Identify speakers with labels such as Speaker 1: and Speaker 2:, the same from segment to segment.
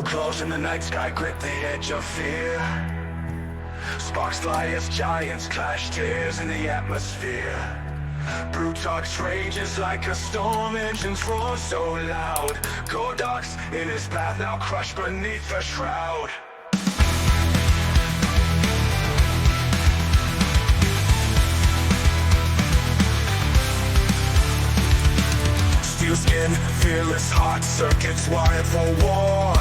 Speaker 1: Veil close in the night sky, grip the edge of fear. Sparks fly as giants clash, tears in the atmosphere. Brutox rages like a storm, engines roar so loud. Godox in his path, now crushed beneath the shroud. Steel skin, fearless heart, circuits wired for war.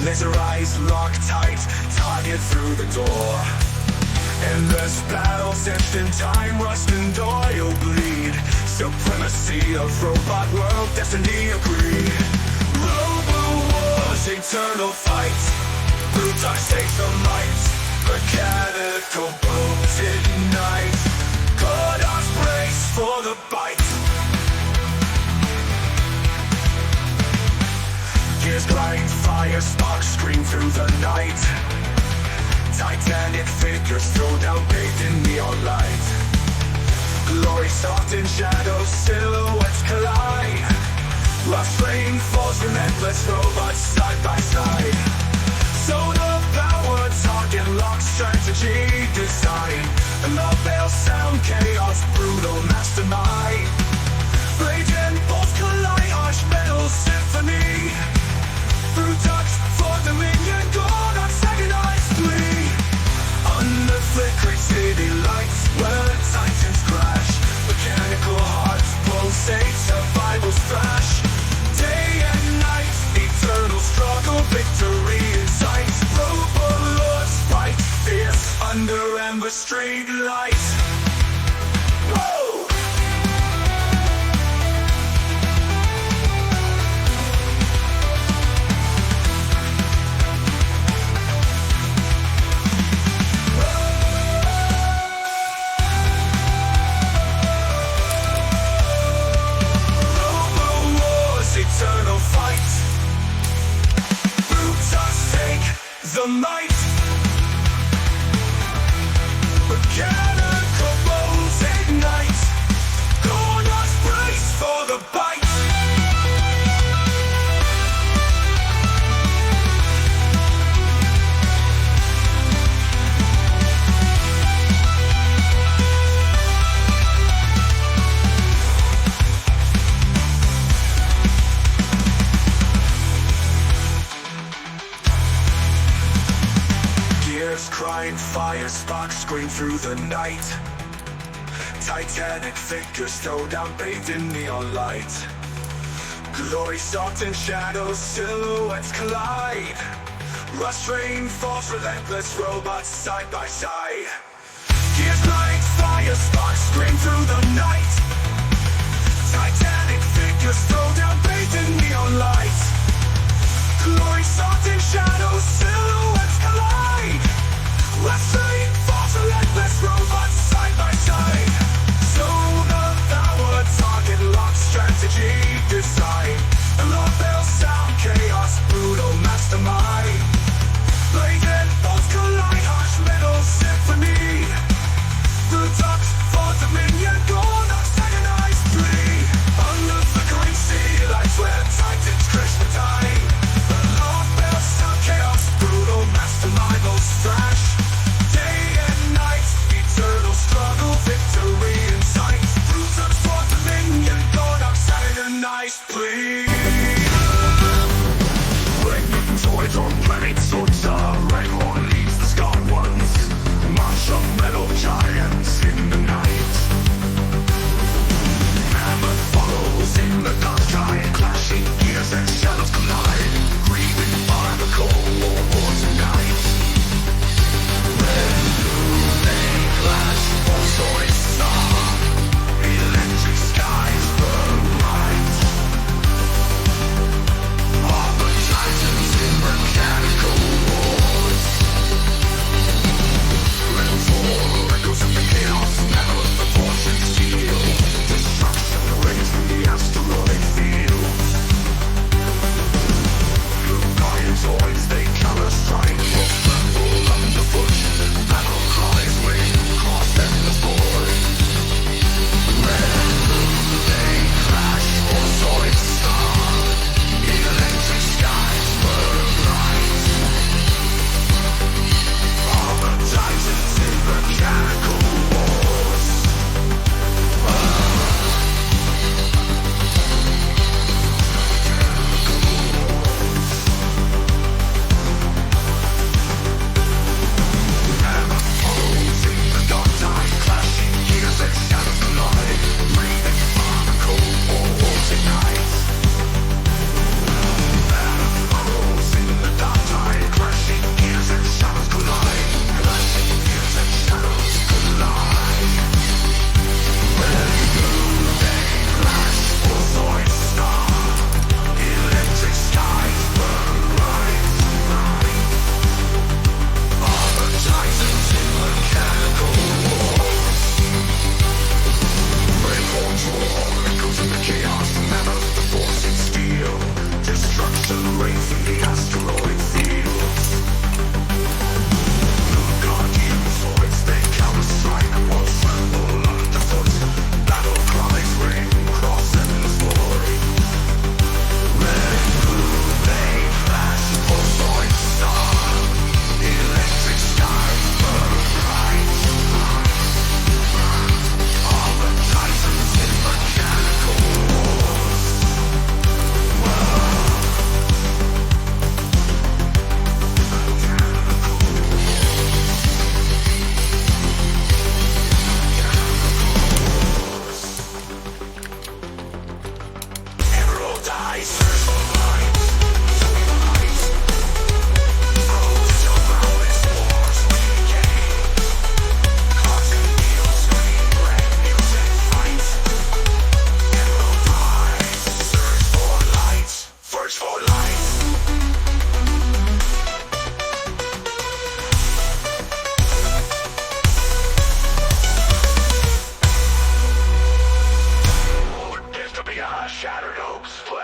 Speaker 1: Laser eyes lock tight, target through the door. Endless battles, etched in time, rust and oil bleed. Supremacy of robot world, destiny agreed. Robo wars, eternal fight. Brutox takes the might. Mechanical booms ignite. Godox brace for the bite. Gears grind, fire sparks scream through the night. Titanic figures throw down bathed in neon light. Glory soft in shadows, silhouettes collide. Lost flame falls, relentless robots side by side. Sonar power, target lock, strategy design. And the bell sound, chaos, brutal mastermind. Blades and bolts collide, harsh metal symphony. Through touch, for dominion, gone antagonized flee. Under flickering city lights, where titans crash. Mechanical hearts pulsate, survival's thrash. Day and night, eternal struggle, victory in sight. Robo-lords fight fierce under amber street light. Whoa! Eternal fight. Brutes us take the might. Mechanical bolts ignite. Corners brace for the bite. Crying fire sparks scream through the night. Titanic figures throw down bathed in neon light. Glory soft in shadows, silhouettes collide. Rust rain falls, relentless robots side by side. Gears light, fire sparks scream through the night. Titanic figures throw down bathed in neon light. Glory soft in shadows, silhouettes collide. Let's say, false relentless robots side by side. Sonar power, target lock, strategy design. Alarm bells sound, chaos, brutal mastermind. Blades and bolts collide, harsh metal symphony. Through ducks, for dominion, gone antagonized flee. Under flickering sea lights, where titans crash the Shattered hopes.